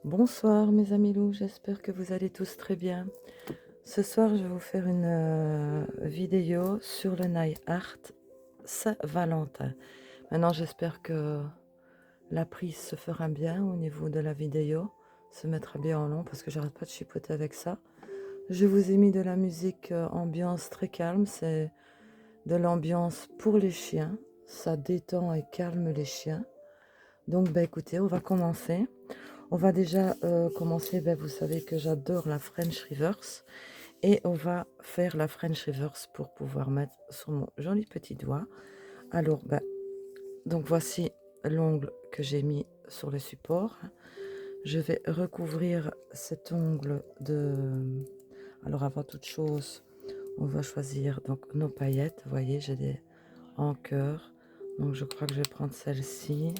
Bonsoir mes amis loups, j'espère que vous allez tous très bien. Ce soir, je vais vous faire une vidéo sur le nail art Saint-Valentin. Maintenant, j'espère que la prise se fera bien au niveau de la vidéo, se mettra bien en long parce que j'arrête pas de chipoter avec ça. Je vous ai mis de la musique ambiance très calme, c'est de l'ambiance pour les chiens. Ça détend et calme les chiens. Donc, bah, écoutez, on va commencer. On va déjà commencer, vous savez que j'adore la French Reverse. Et on va faire la French Reverse pour pouvoir mettre sur mon joli petit doigt. Alors, donc voici l'ongle que j'ai mis sur le support. Je vais recouvrir cet ongle de... Alors, avant toute chose, on va choisir donc nos paillettes. Vous voyez, j'ai des en cœur. Donc, je crois que je vais prendre celle-ci,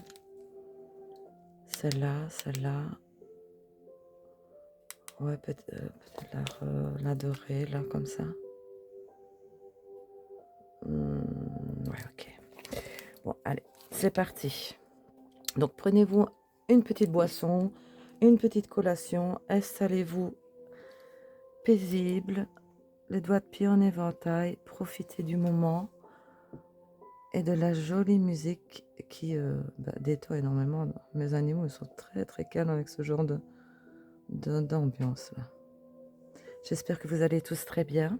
celle-là. Ouais, peut-être la dorée, là, comme ça. Ouais, ok. Bon, allez, c'est parti. Donc, prenez-vous une petite boisson, une petite collation, installez-vous paisible, les doigts de pied en éventail, profitez du moment et de la jolie musique qui détend énormément. Mes animaux ils sont très très calmes avec ce genre d'ambiance là. J'espère que vous allez tous très bien.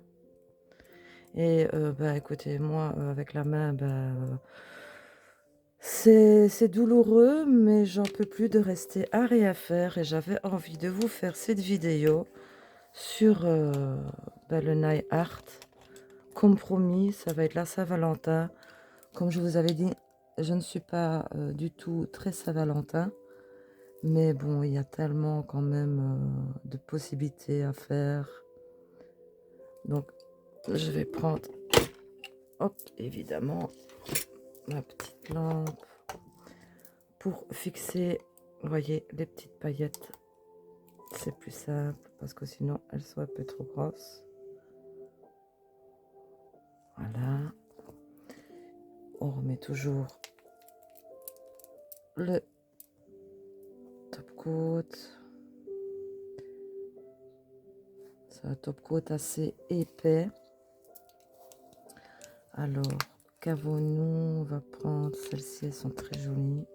Et écoutez, moi, avec la main, c'est douloureux, mais j'en peux plus de rester à rien faire. Et j'avais envie de vous faire cette vidéo sur le nail art. Compromis, ça va être la Saint-Valentin. Comme je vous avais dit, je ne suis pas du tout très Saint-Valentin. Mais bon, il y a tellement quand même de possibilités à faire. Donc, je vais prendre, hop, évidemment, ma petite lampe pour fixer, vous voyez, les petites paillettes. C'est plus simple parce que sinon elles sont un peu trop grosses. Voilà. On remet toujours le top coat. C'est un top coat assez épais. Alors, qu'avons-nous? On va prendre celles-ci, elles sont très jolies.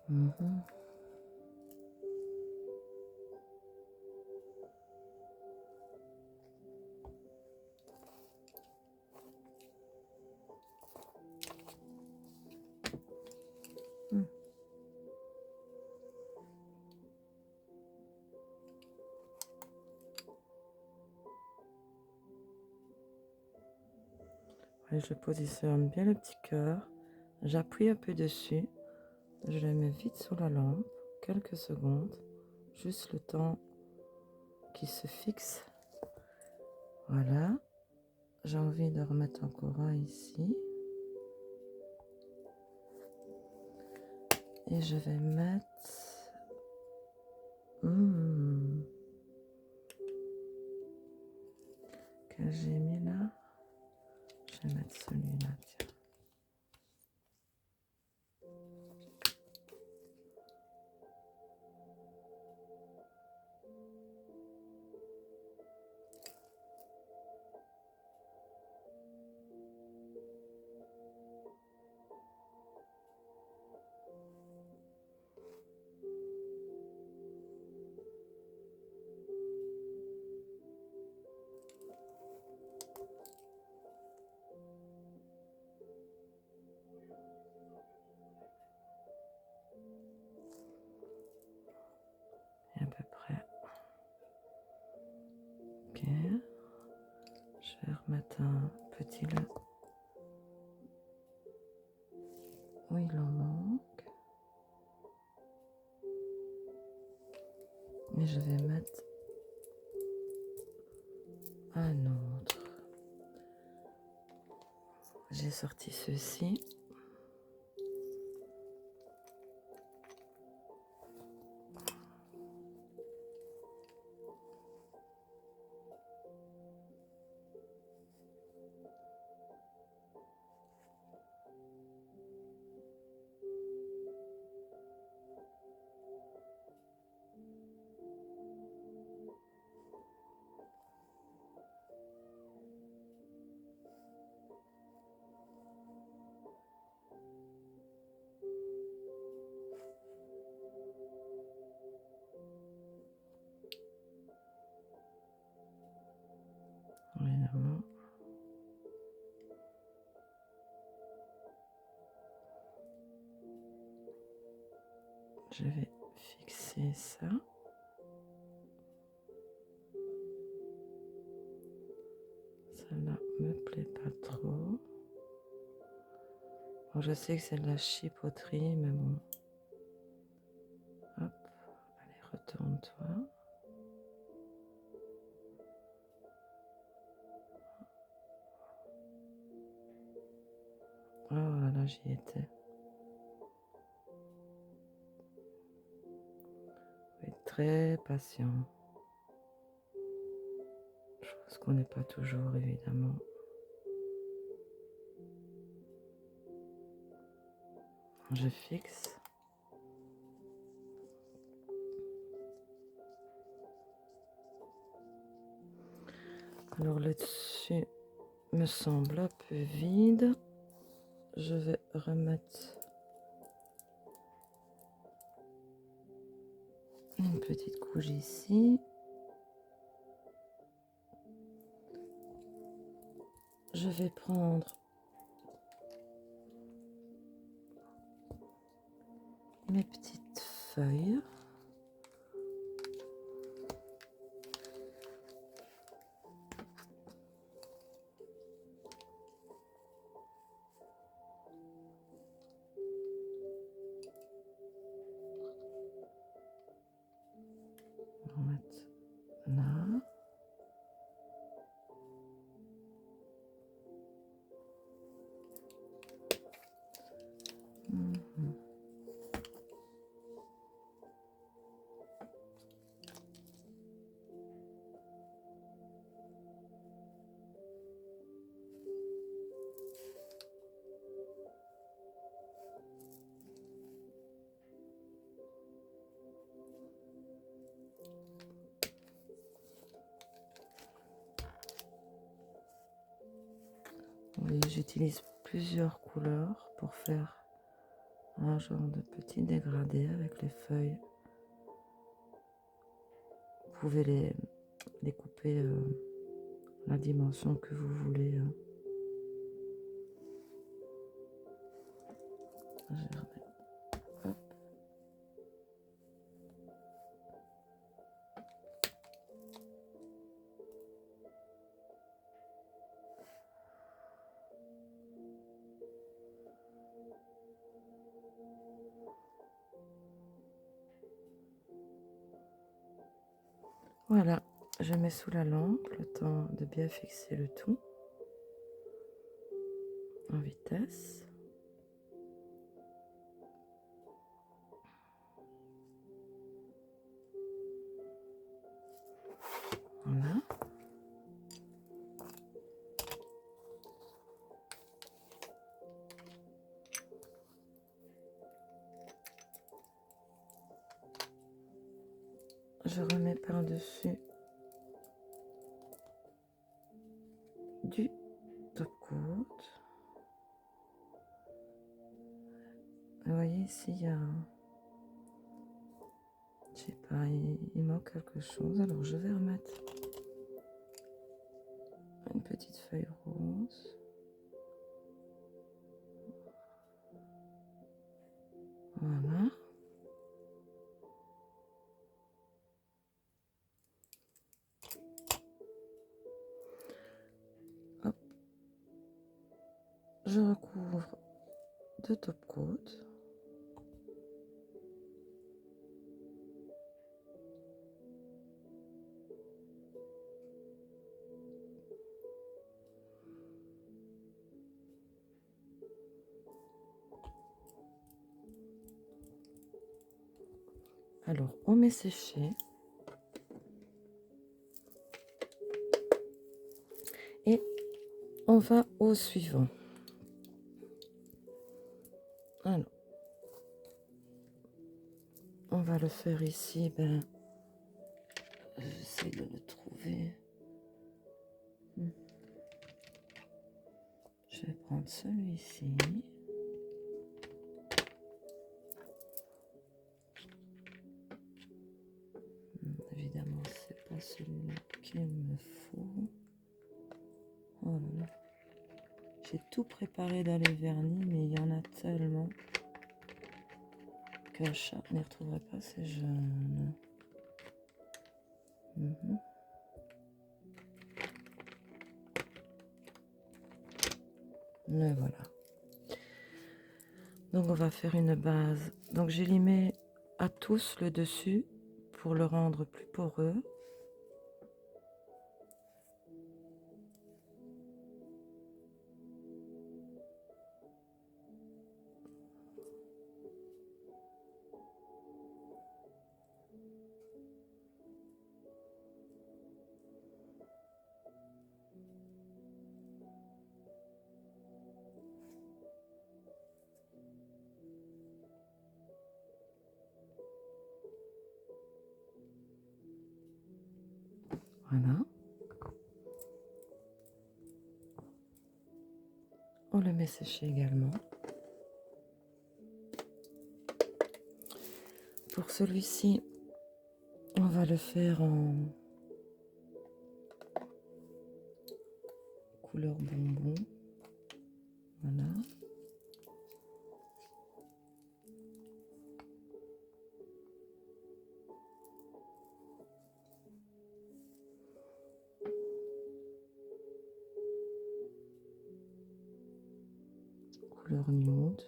Mhm. Et je positionne bien le petit cœur. J'appuie un peu dessus. Je le mets vite sur la lampe. Quelques secondes. Juste le temps qu'il se fixe. Voilà. J'ai envie de remettre encore un ici. Et je vais mettre... que j'ai mis là. Je vais mettre celui-là, tiens. Et à peu près. Ok. Je vais remettre un petit là. Oui, il en manque. Et je vais mettre un autre. J'ai sorti ceci. Je vais fixer ça. Celle-là me plaît pas trop. Bon, je sais que c'est de la chipoterie, mais bon. Hop, allez, retourne-toi. Oh là là, j'y étais. Faut être très patient. Chose qu'on n'est pas toujours, évidemment. Je fixe. Alors le dessus me semble un peu vide. Je vais remettre une petite couche ici. Je vais prendre mes petites feuilles. On va mettre là. Oui, j'utilise plusieurs couleurs pour faire un genre de petit dégradé avec les feuilles. Vous pouvez les couper la dimension que vous voulez. Je vais remettre. Hop. Voilà, je mets sous la lampe le temps de bien fixer le tout en vitesse. Voilà. Je remets par-dessus du top coat. Vous voyez ici, il y a, je sais pas, il manque quelque chose. Alors je vais remettre une petite feuille rose. Voilà. Hop. Je recouvre de top coat. Alors, on met sécher. Et on va au suivant. Alors, on va le faire ici. Ben, j'essaie de le trouver. Je vais prendre celui-ci. Évidemment, c'est pas celui-là qu'il me faut. Oh là là. J'ai tout préparé dans les vernis, mais il y en a tellement qu'un chat ne retrouverait pas ses jeunes. Mhm. Et voilà. Donc on va faire une base. Donc j'ai limé à tous le dessus pour le rendre plus poreux. Voilà. On le met sécher également. Pour celui-ci, on va le faire en couleur bonbon. Voilà. Couleur nude.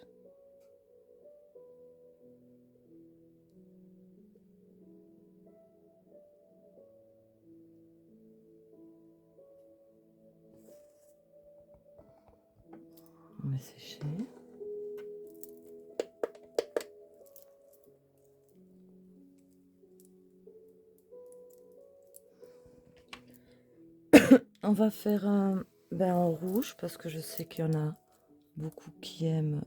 On met sécher. On va faire un en rouge parce que je sais qu'il y en a beaucoup qui aiment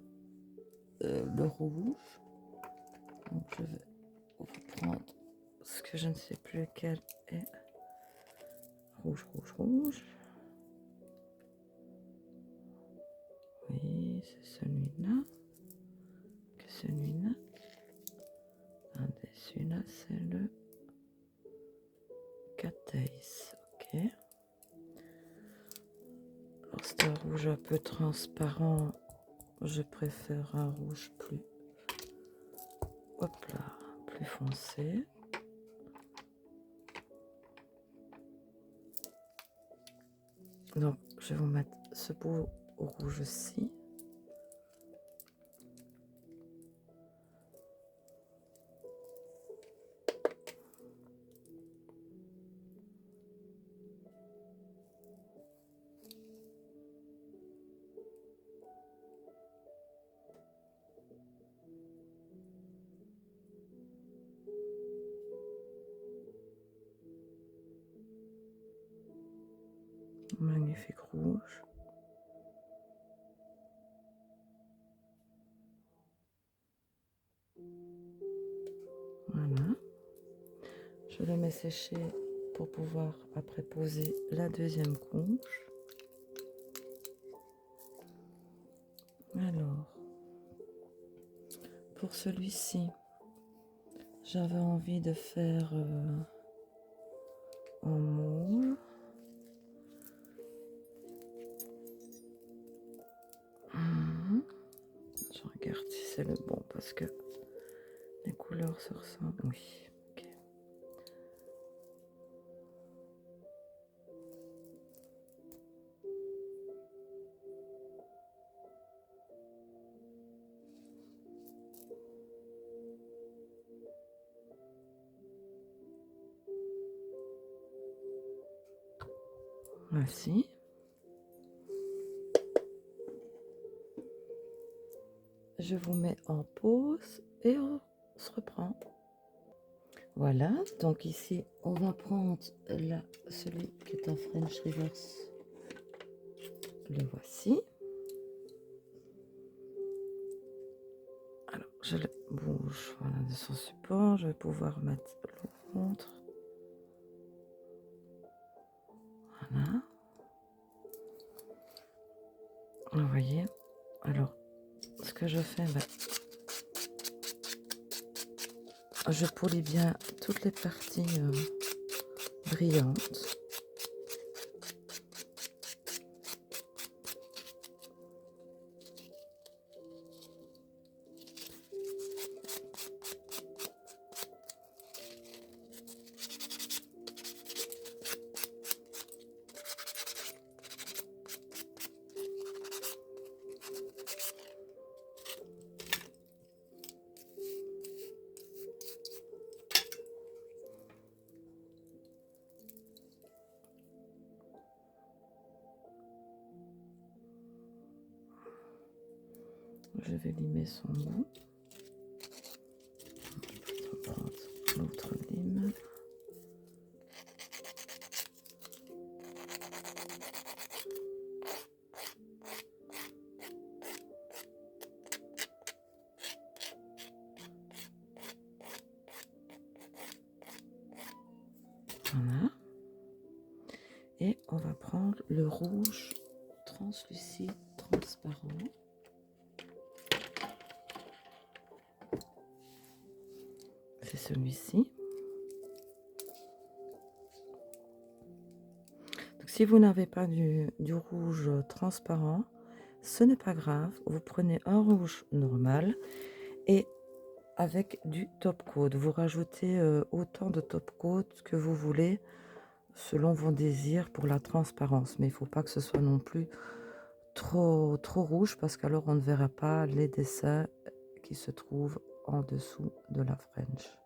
le rouge. Donc je vais reprendre ce que je ne sais plus lequel est. Rouge, rouge, rouge. Oui, c'est celui-là. Que celui-là. Attendez, celui-là, c'est le Cateis. Ok. Alors c'est un rouge un peu transparent. Je préfère un rouge plus, hop là, plus foncé. Donc je vais vous mettre ce beau rouge-ci. Magnifique rouge. Voilà. Je le mets sécher pour pouvoir après poser la deuxième couche. Alors, pour celui-ci, j'avais envie de faire en mauve. Je regarde si c'est le bon parce que les couleurs se ressemblent. Oui, ok. Voici. Je vous mets en pause et on se reprend. Voilà, donc ici, on va prendre là, celui qui est en French Reverse. Le voici. Alors, je le bouge voilà, de son support. Je vais pouvoir mettre l'autre. Voilà. Vous voyez. Alors, ce que je fais, je polis bien toutes les parties brillantes. Je vais limer son bout. Je vais prendre l'autre lime. Voilà. Et on va prendre le rouge translucide transparent. C'est celui-ci. Si vous n'avez pas du rouge transparent, ce n'est pas grave. Vous prenez un rouge normal et avec du top coat. Vous rajoutez autant de top coat que vous voulez selon vos désirs pour la transparence. Mais il ne faut pas que ce soit non plus trop rouge parce qu'alors on ne verra pas les dessins qui se trouvent en dessous de la French.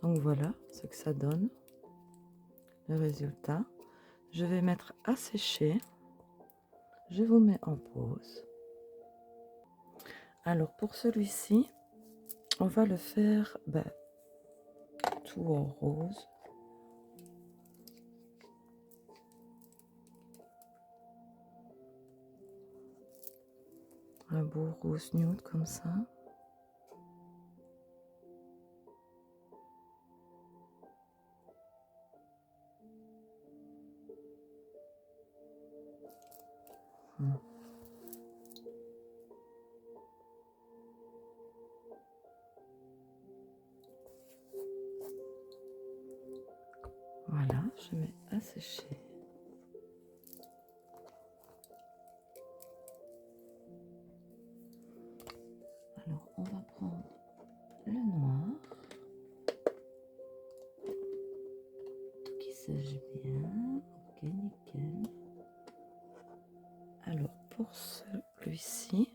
Donc voilà ce que ça donne, le résultat. Je vais mettre à sécher. Je vous mets en pause. Alors pour celui-ci, on va le faire tout en rose. Un beau rose nude comme ça. Voilà, je mets à sécher. Alors, on va prendre le noir qui sèche bien. Ok, nickel. Alors, pour celui-ci,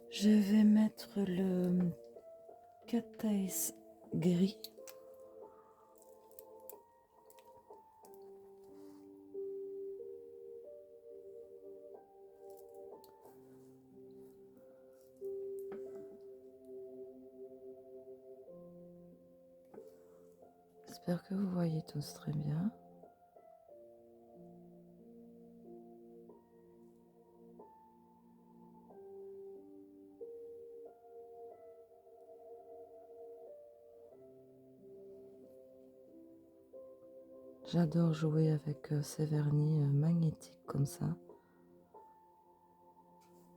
je vais mettre le Cat Eyes gris. J'espère que vous voyez tous très bien. J'adore jouer avec ces vernis magnétiques comme ça.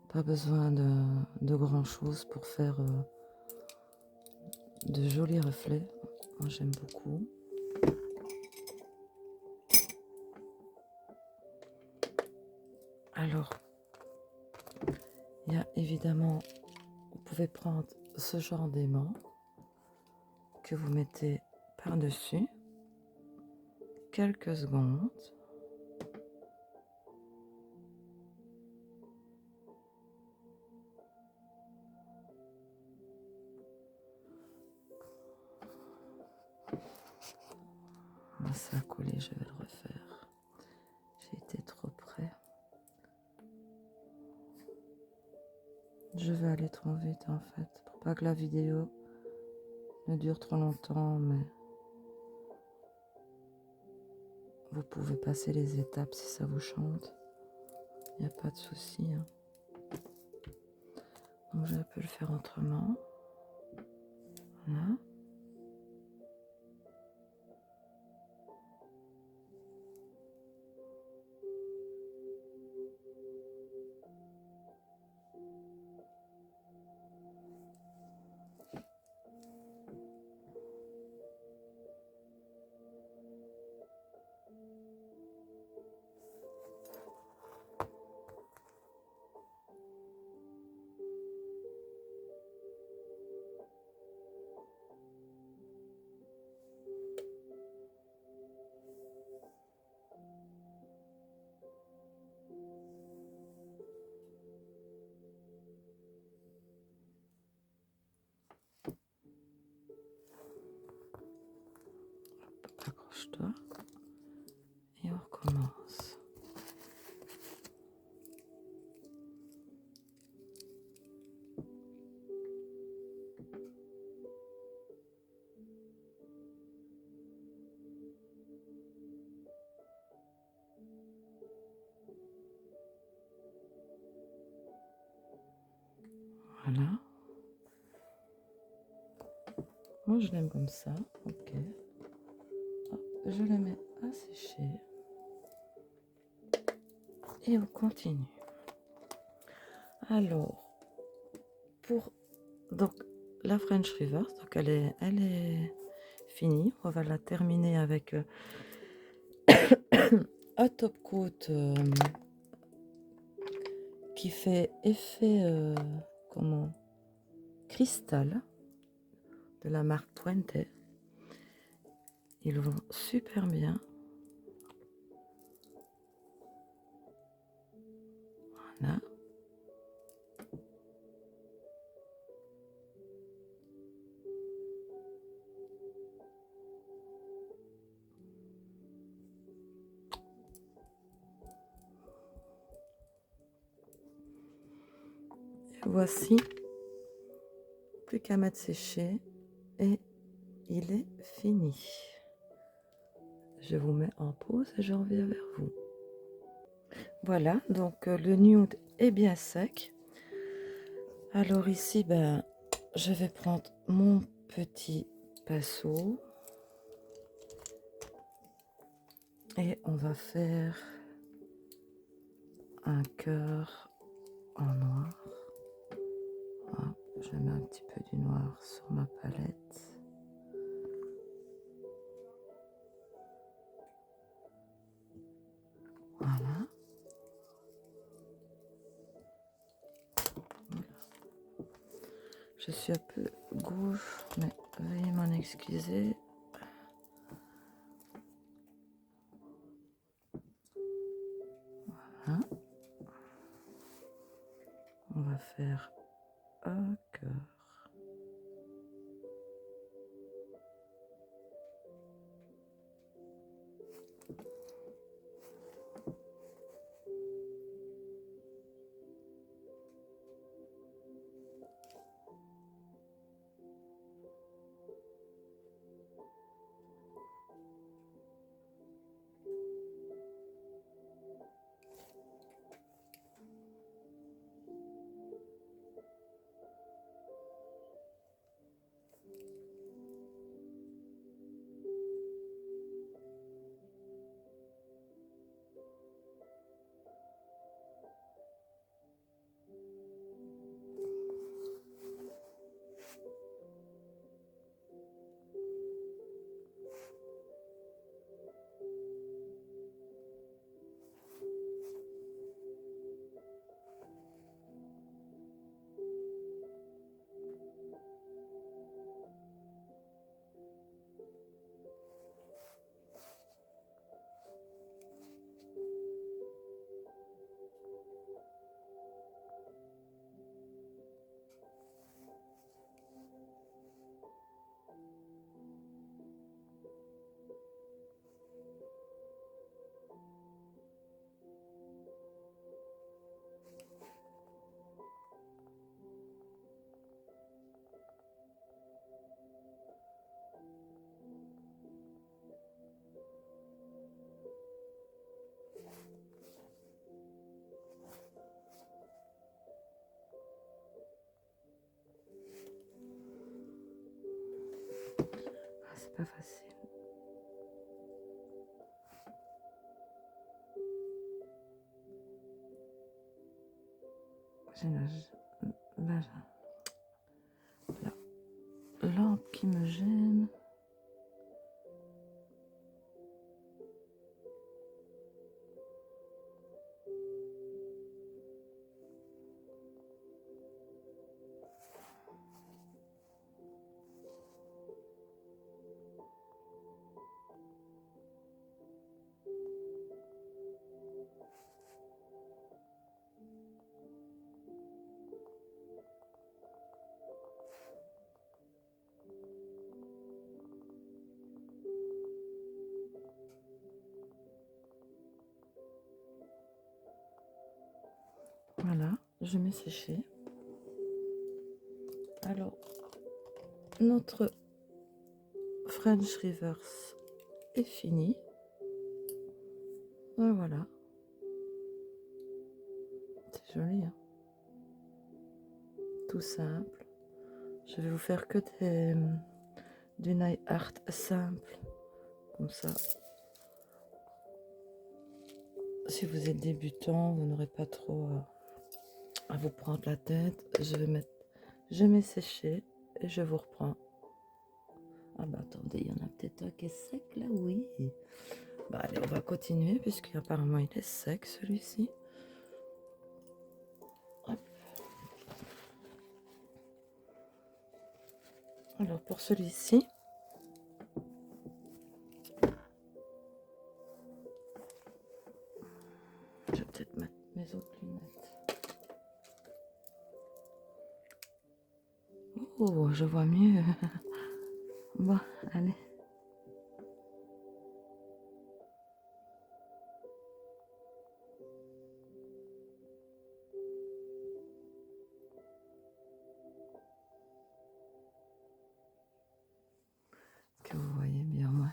Pas besoin de grand chose pour faire de jolis reflets. Moi j'aime beaucoup. Alors, il y a évidemment, vous pouvez prendre ce genre d'aimant que vous mettez par-dessus quelques secondes. Ça a collé, je vais le refaire. J'ai été trop près. Je vais aller trop vite en fait, pour pas que la vidéo ne dure trop longtemps, mais vous pouvez passer les étapes si ça vous chante. Il n'y a pas de souci. Hein. Donc je peux le faire autrement. Voilà. accroche-toi. Et on recommence. Voilà. Moi, je l'aime comme ça. Ok. Hop, je le mets à sécher. Et on continue. Alors, pour donc la French Reverse, donc elle est finie. On va la terminer avec un top coat qui fait effet comment cristal de la marque Twente. Ils vont super bien. Voilà. Et voici. Plus qu'à mettre sécher. Et il est fini. Je vous mets en pause et je reviens vers vous. Voilà, donc le nude est bien sec. Alors ici, ben, je vais prendre mon petit pinceau et on va faire un cœur en noir. Hop, je mets un petit peu du noir sur ma palette. Voilà. Je suis un peu gauche, mais veuillez m'en excuser. Voilà. On va faire un cœur. Ah, c'est pas facile. J'ai la lampe qui me gêne. Voilà, je mets sécher. Alors, notre French Reverse est fini. Et voilà. C'est joli, hein? Tout simple. Je vais vous faire que du nail art simple. Comme ça. Si vous êtes débutant, vous n'aurez pas trop à vous prendre la tête. Je mets sécher et je vous reprends. Ah bah attendez, il y en a peut-être un qui est sec là, oui. Bah allez, on va continuer puisqu'apparemment il est sec celui-ci. Alors pour celui-ci, je vais peut-être mettre mes autres lunettes. Oh, je vois mieux. Bon, allez. Que vous voyez bien, moi.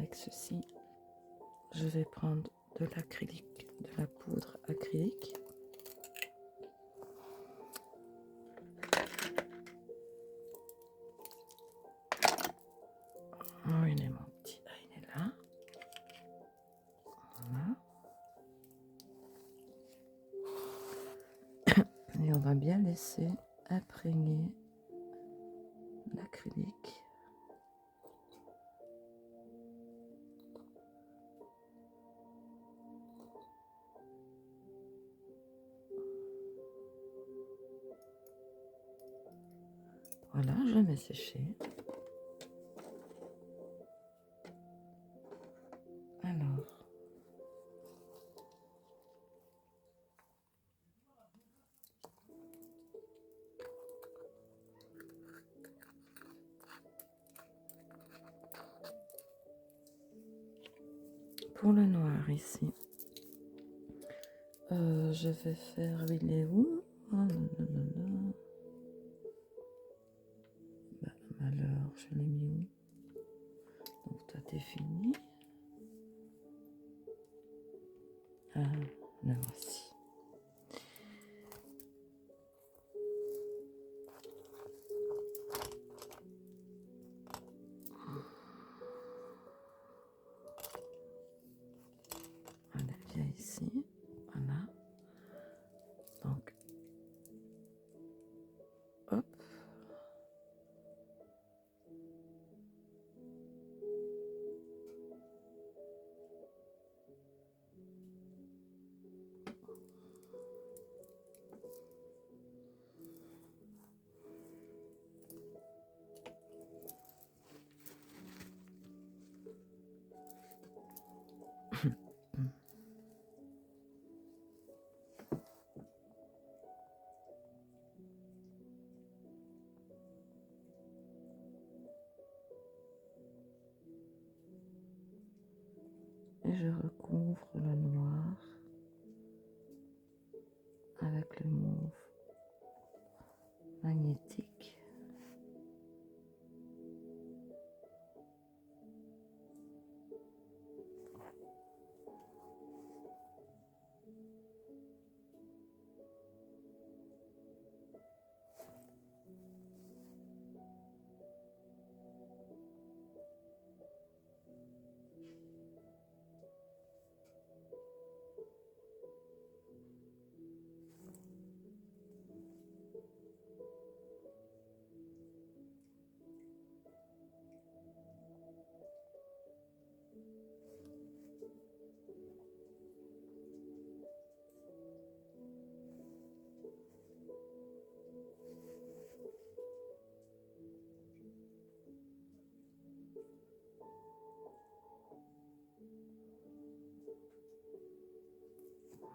avec ceci, je vais prendre de l'acrylique, de la poudre acrylique. Oh, il est mon petit, il est là. Voilà. Et on va bien laisser imprégner l'acrylique. Voilà, je mets sécher. Alors, pour le noir ici, je vais faire, il est où? Oh, non. Bah, alors, je l'ai mis où? Donc, toi, t'es fini. Ah, le voici. Allez, viens ici. Voilà. Donc, hop. Et je recouvre le noir avec le mauve magnétique.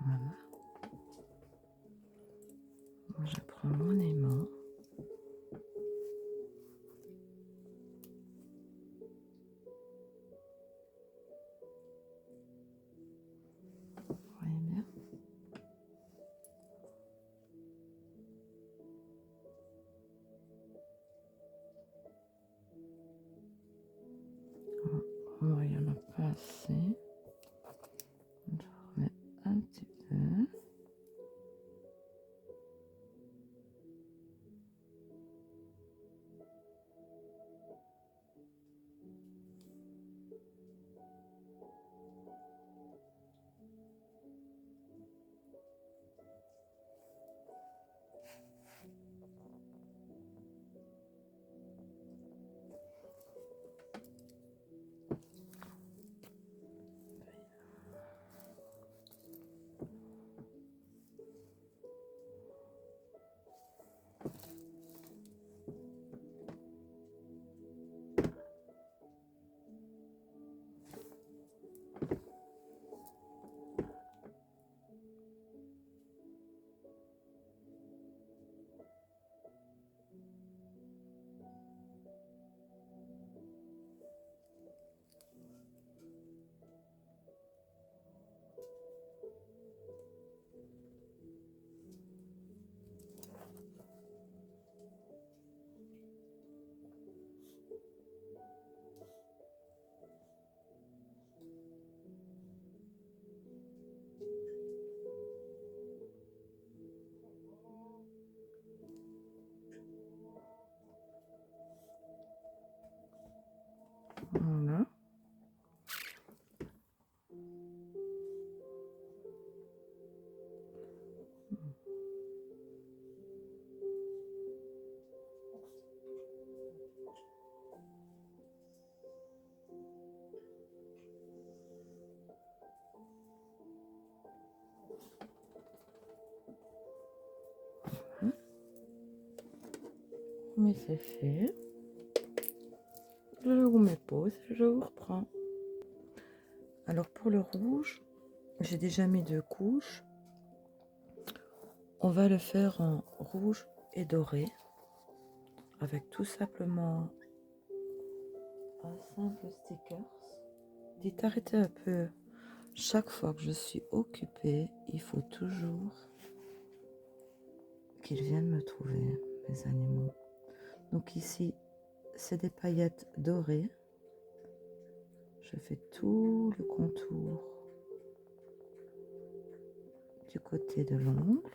Voilà. Je prends mon aimant. Vous voyez bien? Oh, il n'y en a pas assez. Je remets un petit peu. Mais c'est fait. Je vous mets pause et je vous reprends. Alors pour le rouge, j'ai déjà mis 2 couches. On va le faire en rouge et doré. Avec tout simplement un simple sticker. Dites arrêtez un peu. Chaque fois que je suis occupée, il faut toujours qu'ils viennent me trouver, mes animaux. Donc ici, c'est des paillettes dorées. Je fais tout le contour du côté de l'ongle.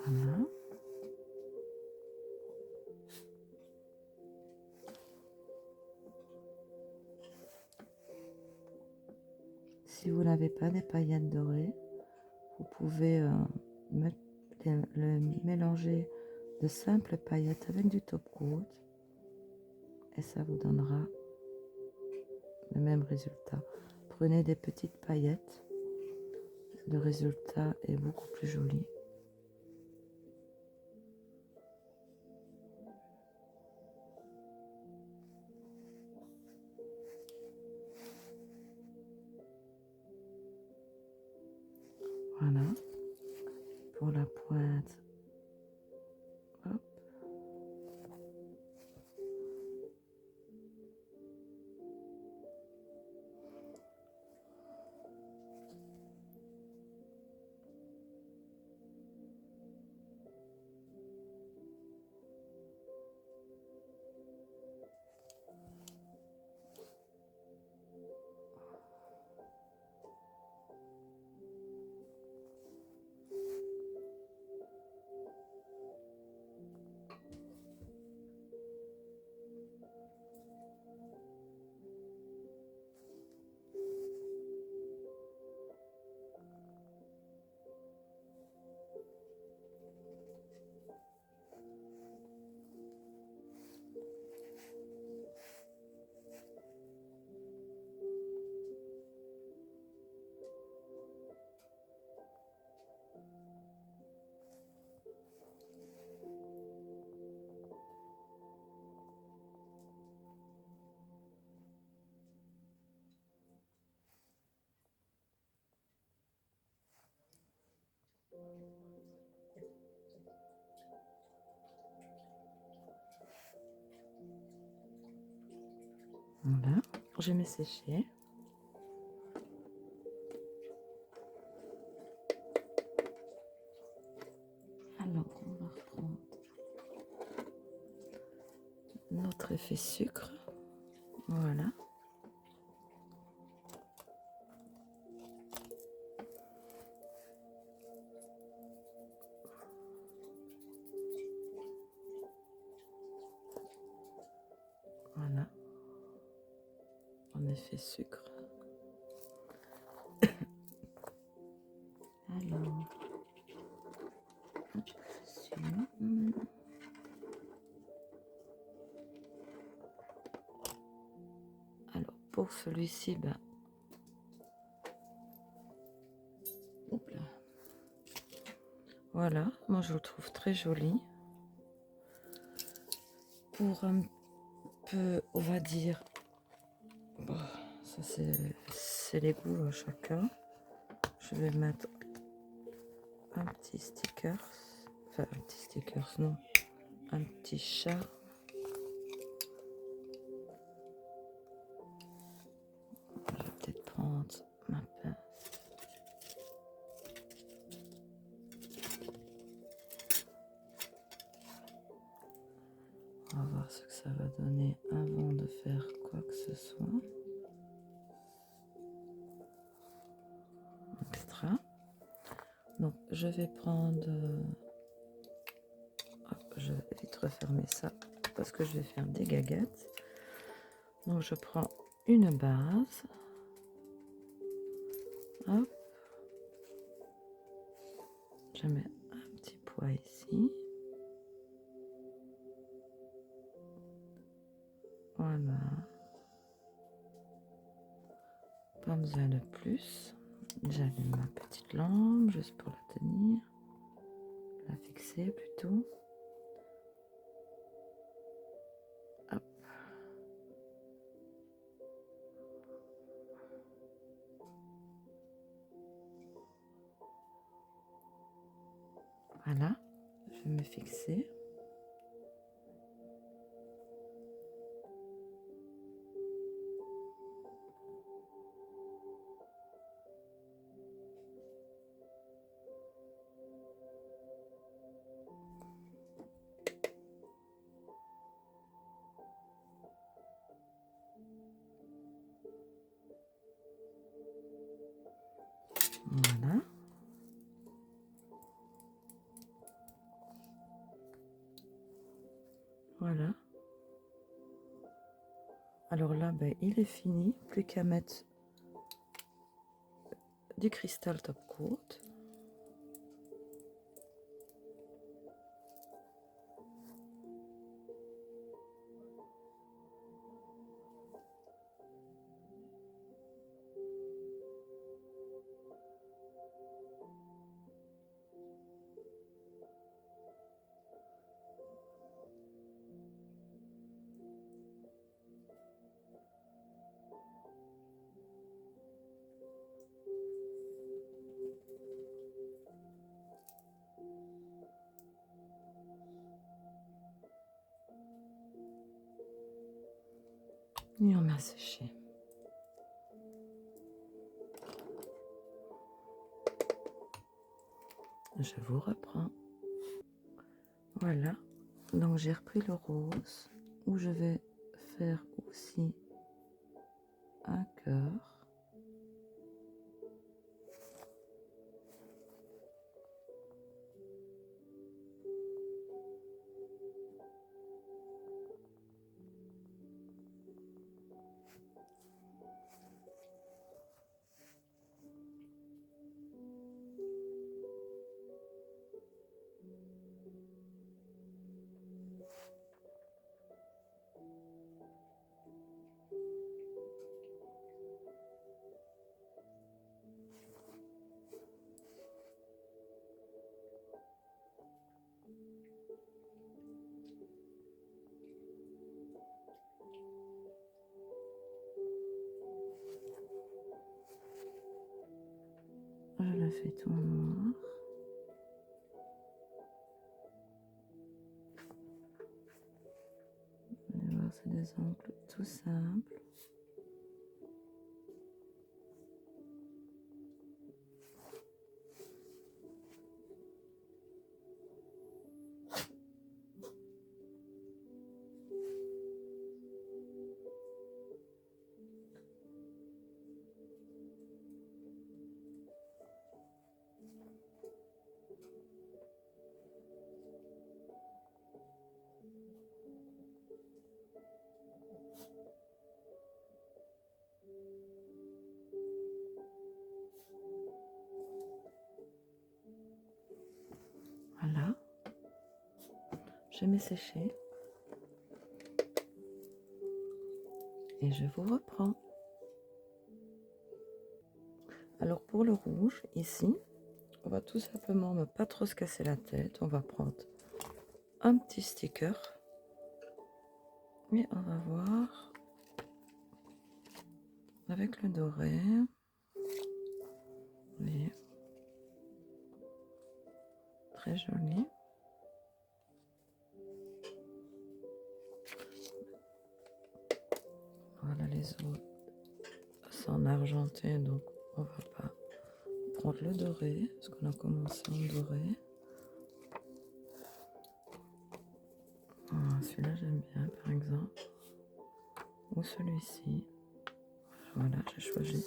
Voilà. Si vous n'avez pas des paillettes dorées, vous pouvez le mélanger de simples paillettes avec du top coat et ça vous donnera le même résultat. Prenez des petites paillettes, le résultat est beaucoup plus joli. Voilà, pour la pointe, hop. Voilà, je mets sécher. Alors, on va reprendre notre effet sucre. Voilà. Voilà. En effet sucre. Alors, alors pour celui-ci, ben, hop là. Voilà, moi je le trouve très joli. Pour un peu, on va dire, bon, ça c'est les goûts à chacun. Je vais mettre un petit sticker, enfin un petit sticker, non, un petit chat. Je vais peut-être prendre ma pince. On va voir ce que ça va donner avant de faire quoi que ce soit. Extra. Donc je vais prendre... hop, je vais vite refermer ça parce que je vais faire des gagettes. Donc je prends une base. Hop. je mets un petit poids ici. Voilà. Pas besoin de plus. J'allume ma petite lampe juste pour la tenir. La fixer plutôt. Hop. Voilà. Je vais me fixer. Voilà. Voilà. Alors là, ben, il est fini. Plus qu'à mettre du cristal top coat. Et on met à sécher. Je vous reprends. Voilà. Donc j'ai repris le rose où je vais faire aussi un cœur. Je la fais tout en noir. Vous allez voir, c'est des angles tout simples. Voilà. Je mets sécher. Et je vous reprends. Alors pour le rouge, ici, on va tout simplement ne pas trop se casser la tête. On va prendre un petit sticker. Et on va voir avec le doré. Vous voyez, très joli. Voilà, les autres, c'est en argenté, donc on va pas prendre le doré, parce qu'on a commencé en doré. Celui-là j'aime bien par exemple, ou celui-ci. Voilà, j'ai choisi.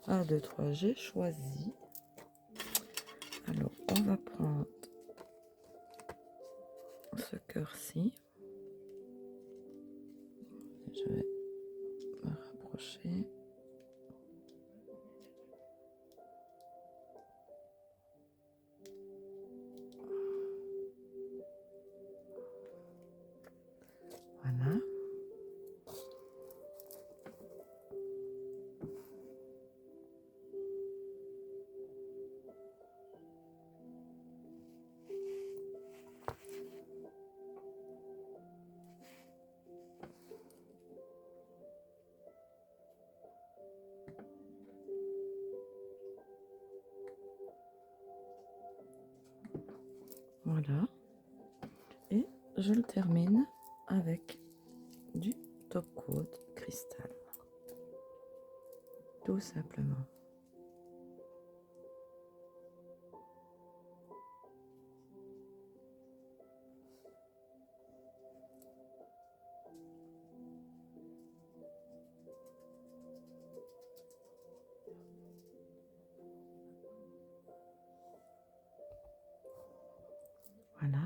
1, 2, 3, j'ai choisi. Alors on va prendre ce cœur-ci. Je vais me rapprocher. Voilà. Et je le termine avec du top coat cristal. Tout simplement. Voilà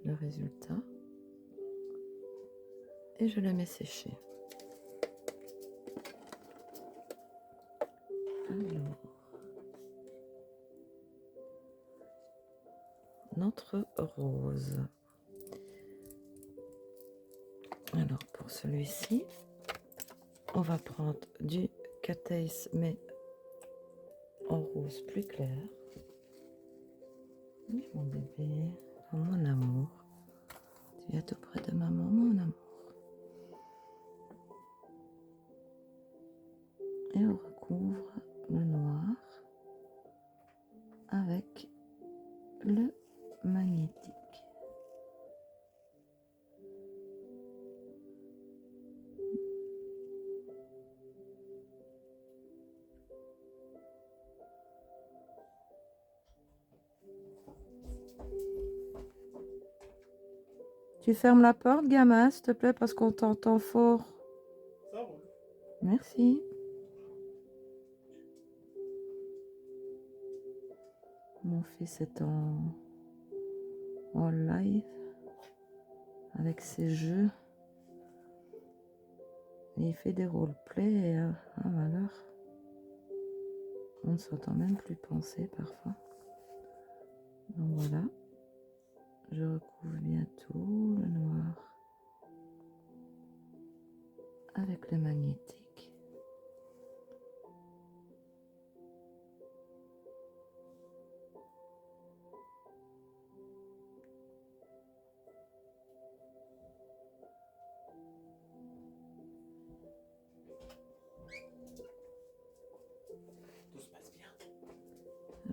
le résultat. Et je le mets sécher. Alors, notre rose. Alors, pour celui-ci, on va prendre du Cat Ace, mais en rose plus clair. Oui, mon bébé, oh, mon amour. Tu es tout près de maman, mon amour. Et on recouvre le noir avec le magnétique. Tu fermes la porte, gamin, s'il te plaît, parce qu'on t'entend fort. Ça roule. Merci. Mon fils est en live avec ses jeux. Et il fait des roleplays et ah malheur. On ne s'entend même plus penser parfois. Donc voilà. Je recouvre bientôt le noir avec le magnétique. Tout se passe bien.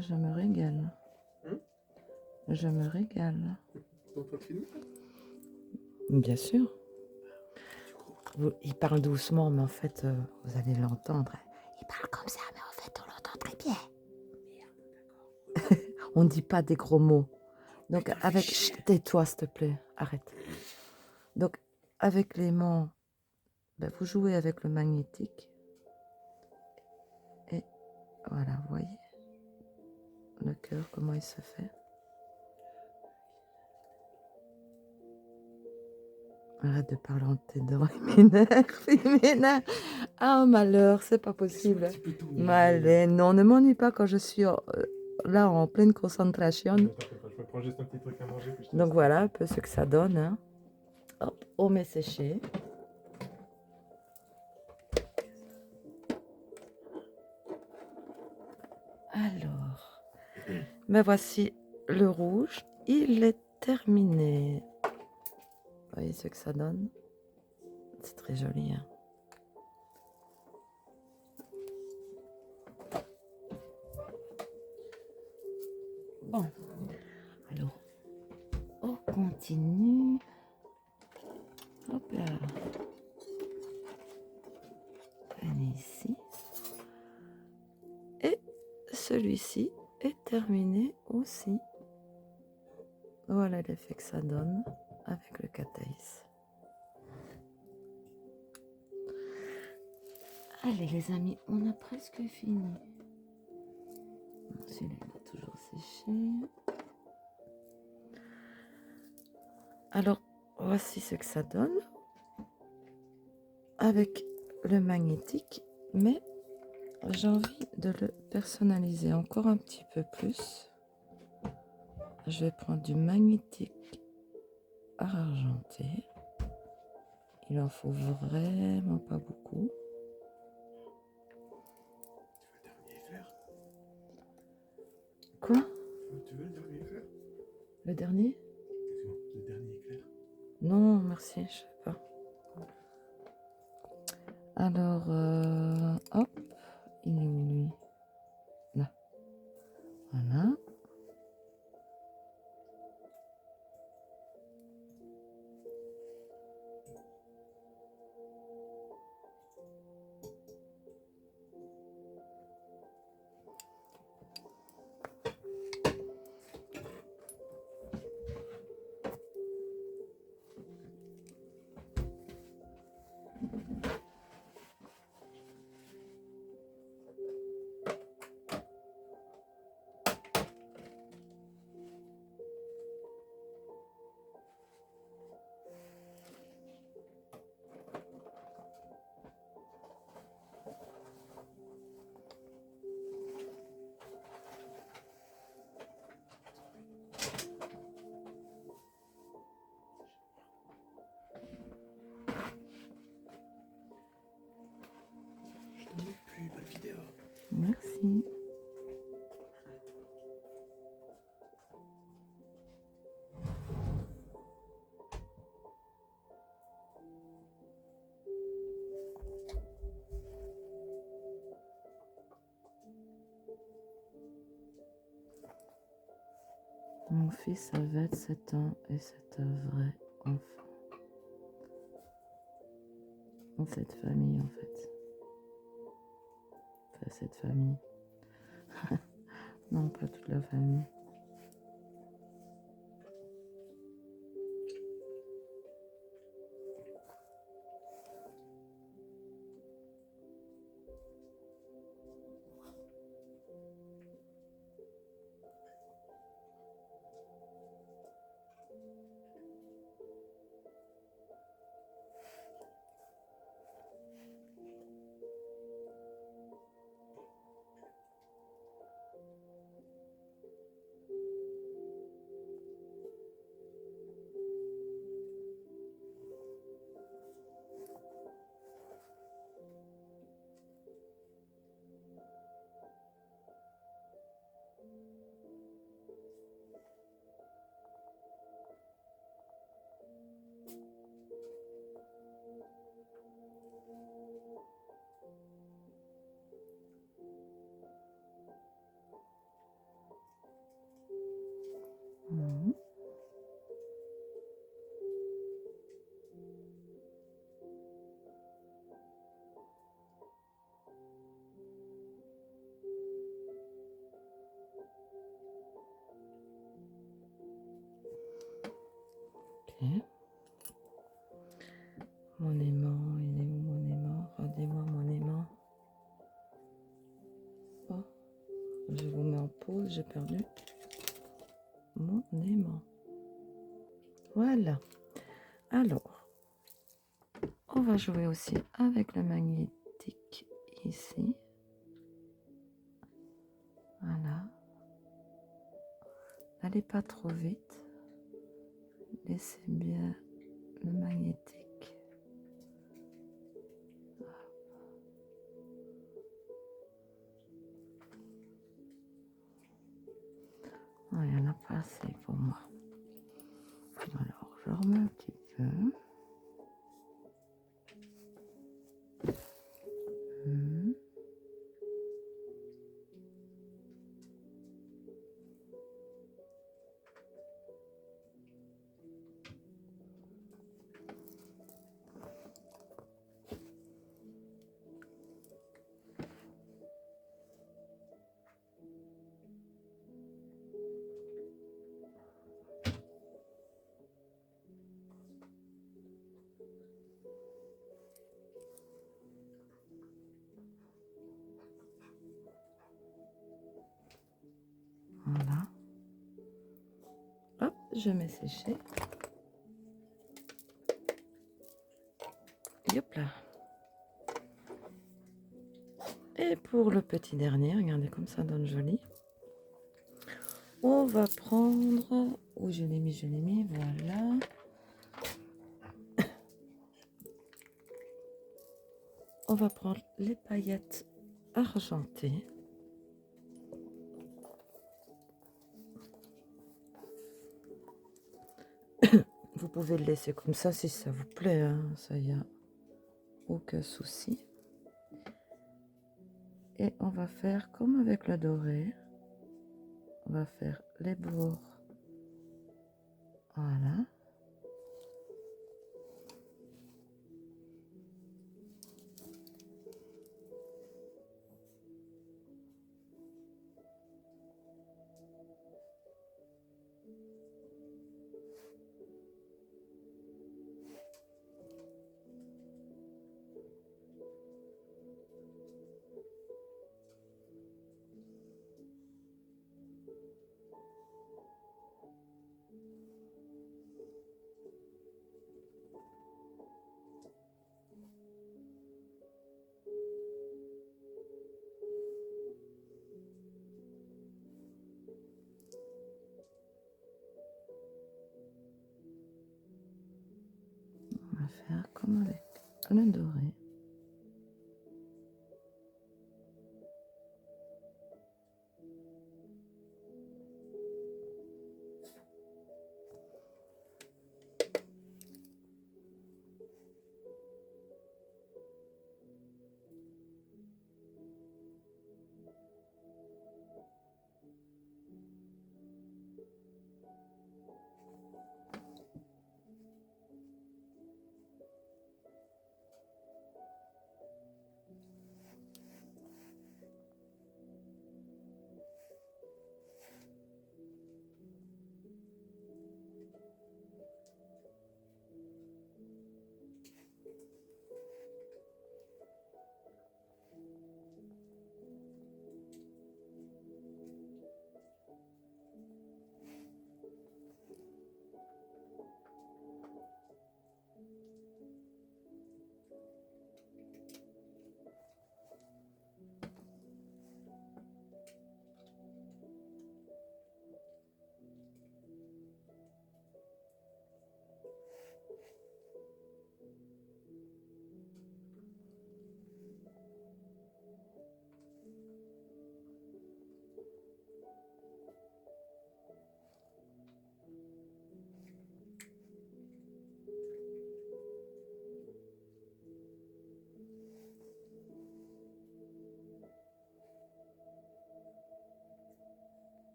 Je me régale. Hein? Je me régale. On peut filmer? Bien sûr. Il parle doucement, mais en fait, vous allez l'entendre. Il parle comme ça, mais en fait, on l'entend très bien. On ne dit pas des gros mots. Donc, Putain, avec... fais chier. Tais-toi, s'il te plaît. Arrête. Donc, avec l'aimant, ben, vous jouez avec le magnétique. Et voilà, vous voyez le cœur, comment il se fait. Arrête de parler entre tes dents, il m'énerve. Ah, malheur, c'est pas possible. Laisse-moi un petit peu tourner. Malais, non, ne m'ennuie pas quand je suis là en pleine concentration. Ne t'inquiète pas, je me prends juste un petit truc à manger. Puis je te Donc laisse voilà un tranquille. peu ce que ça donne. Hein. Hop, on met sécher. Alors, ben voici le rouge. Il est terminé. Vous voyez ce que ça donne? C'est très joli. Hein. Bon, alors, on continue. Hop là. Venez ici. Et celui-ci est terminé aussi. Voilà l'effet que ça donne avec le Cat Ace. Allez les amis, on a presque fini. Celui-là il a toujours séché. Alors, voici ce que ça donne avec le magnétique, mais j'ai envie de le personnaliser encore un petit peu plus. Je vais prendre du magnétique argenté. Il en faut vraiment pas beaucoup. Tu veux le dernier éclair? Quoi? Tu veux le dernier éclair? Le dernier? Excuse-moi, le dernier éclair. Non, merci, je sais pas. Alors, hop, il est où lui? Là. Voilà. ici. Mon fils a 27 ans et c'est un vrai enfant. Dans cette famille, en fait. Enfin, cette famille. Non, pas toute la famille. Mhm. Ok. Mon aimant, il est où mon aimant? Rendez-moi mon aimant. Oh, je vous mets en pause, j'ai perdu mon aimant. Voilà. Alors, on va jouer aussi avec le magnétique ici. Voilà. N'allez pas trop vite. Laissez bien le magnétique. Ah, il n'y en a pas assez pour moi. Alors, je remets un petit peu. Hmm. Voilà. Hop, je mets sécher. Hop là. Et pour le petit dernier, regardez comme ça donne joli. On va prendre... Où je l'ai mis, voilà. On va prendre les paillettes argentées. Vous pouvez le laisser comme ça si ça vous plaît, hein. Ça y a aucun souci. Et on va faire comme avec le doré. On va faire les bords. Voilà. On va faire comme avec le doré.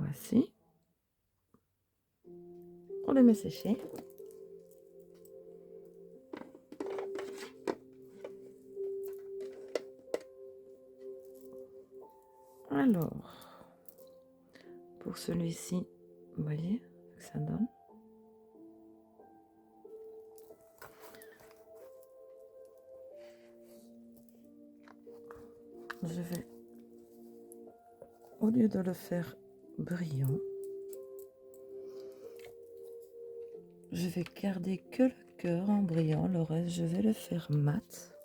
Voici. On les met sécher. Alors, pour celui-ci, vous voyez ce que ça donne. Je vais, au lieu de le faire brillant, je vais garder que le cœur en brillant, le reste je vais le faire mat.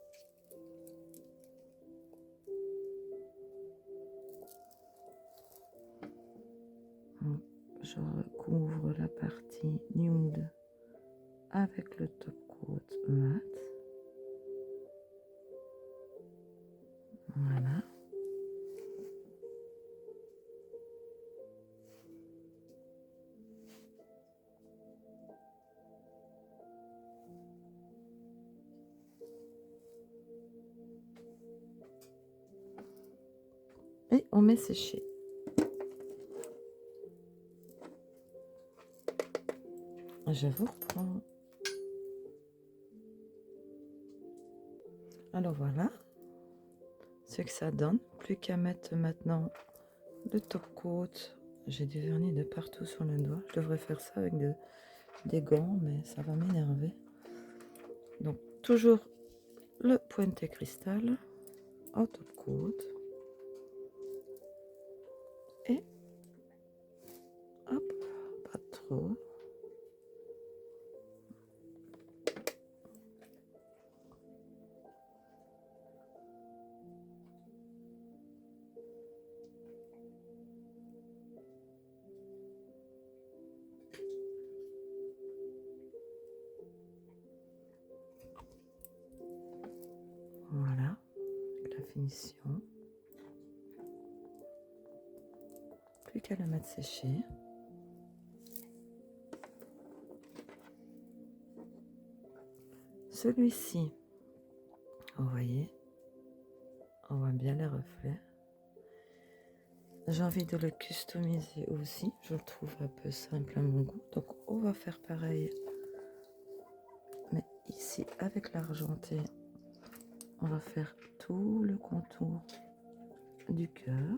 Donc, je recouvre la partie nude avec le top coat mat. Voilà. Et on met sécher. Je vous reprends. Alors voilà ce que ça donne. Plus qu'à mettre maintenant le top coat. J'ai du vernis de partout sur le doigt. Je devrais faire ça avec des gants, mais ça va m'énerver. Donc toujours le pointé cristal au top coat. Et hop, pas trop. Voilà, la finition. Plus qu'à le mettre sécher. Celui-ci, vous voyez, on voit bien les reflets. J'ai envie de le customiser aussi. Je le trouve un peu simple à mon goût. Donc on va faire pareil. Mais ici, avec l'argenté, on va faire tout le contour du cœur.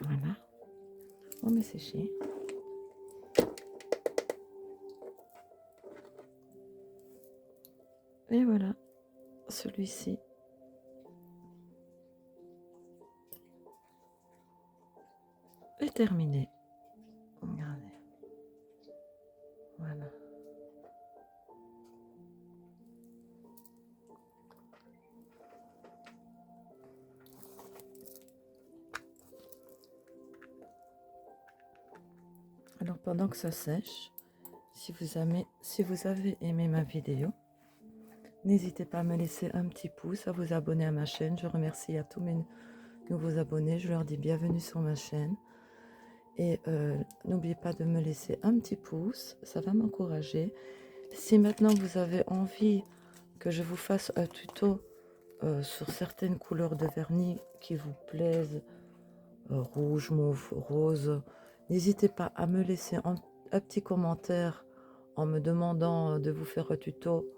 Voilà, on met sécher. Et voilà, celui-ci est terminé. Regardez. Voilà. Alors pendant que ça sèche, si vous avez aimé ma vidéo, n'hésitez pas à me laisser un petit pouce, à vous abonner à ma chaîne. Je remercie à tous mes nouveaux abonnés. Je leur dis bienvenue sur ma chaîne. Et n'oubliez pas de me laisser un petit pouce, ça va m'encourager. Si maintenant vous avez envie que je vous fasse un tuto sur certaines couleurs de vernis qui vous plaisent, rouge, mauve, rose, n'hésitez pas à me laisser un petit commentaire en me demandant de vous faire un tuto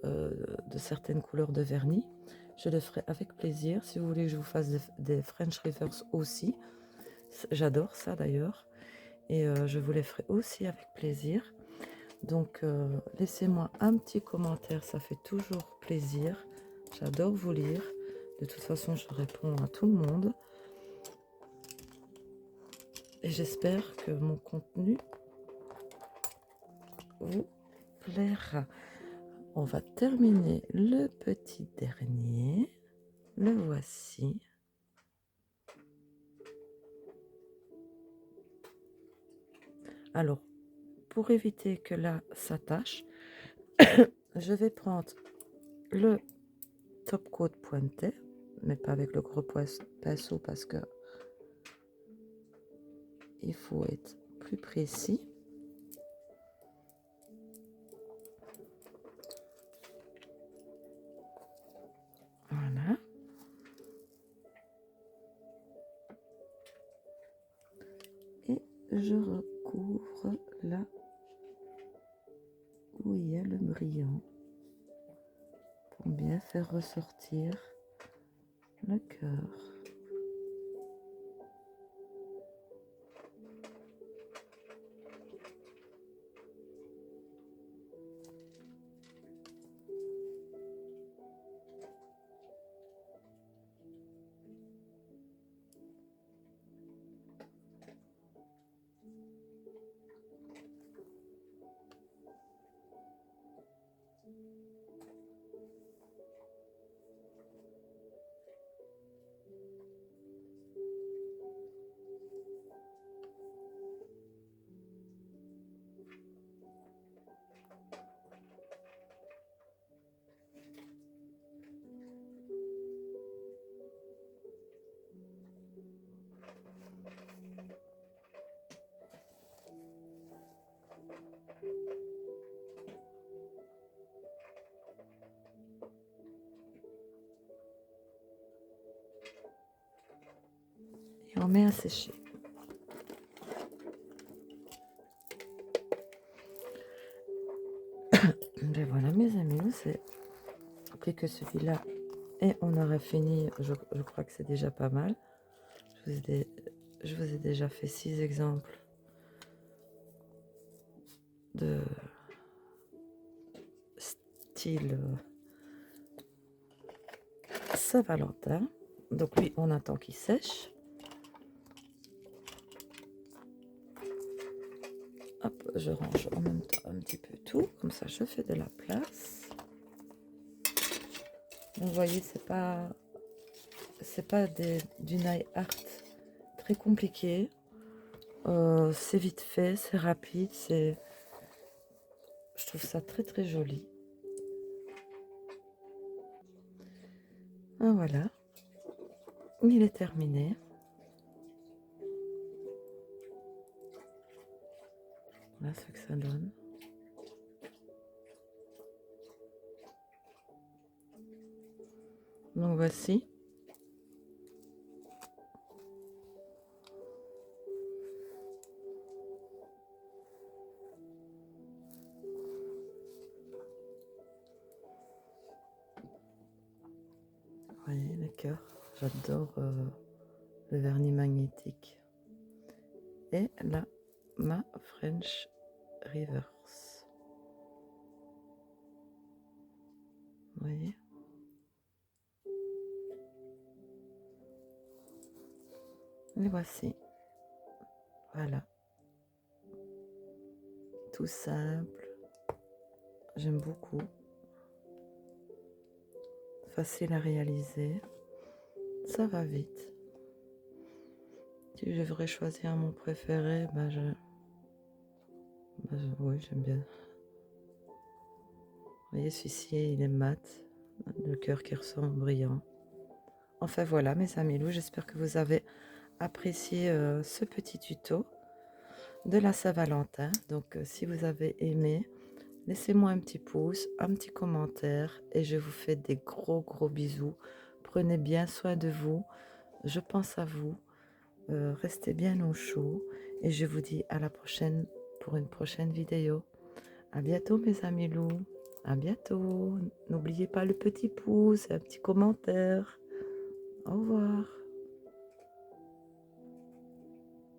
de certaines couleurs de vernis. Je le ferai avec plaisir. Si vous voulez que je vous fasse des French Reverse aussi, j'adore ça d'ailleurs. Et je vous les ferai aussi avec plaisir. Donc laissez-moi un petit commentaire, ça fait toujours plaisir. J'adore vous lire. De toute façon, je réponds à tout le monde. Et j'espère que mon contenu vous plaira. On va terminer le petit dernier. Le voici. Alors, pour éviter que là s'attache, je vais prendre le top coat pointé, mais pas avec le gros pinceau parce que il faut être plus précis. Voilà. Et je recouvre là où il y a le brillant pour bien faire ressortir le cœur. Et on met à sécher. Et voilà mes amis, c'est plus que celui-là. Et on aura fini, je crois que c'est déjà pas mal. Je vous ai déjà fait 6 exemples de style Saint-Valentin. Donc lui, on attend qu'il sèche. Hop, je range en même temps un petit peu tout, comme ça je fais de la place. Donc, vous voyez, c'est pas du nail art très compliqué. C'est vite fait, c'est rapide, je trouve ça très très joli. Ah, voilà, il est terminé. Voilà ce que ça donne. Donc voici. cœur. J'adore le vernis magnétique. Et là, ma French Reverse. Vous voyez? Les voici. Voilà. Tout simple. J'aime beaucoup. Facile à réaliser. Ça va vite. Si je devrais choisir mon préféré, oui, j'aime bien. Vous voyez, celui-ci, il est mat. Le cœur qui ressort brillant. Enfin voilà, mes amis loups, j'espère que vous avez apprécié ce petit tuto de la Saint-Valentin. Donc, si vous avez aimé, laissez-moi un petit pouce, un petit commentaire et je vous fais des gros bisous. Prenez bien soin de vous. Je pense à vous. Restez bien au chaud et je vous dis à la prochaine pour une prochaine vidéo. À bientôt mes amis loups. À bientôt. N'oubliez pas le petit pouce, un petit commentaire. Au revoir.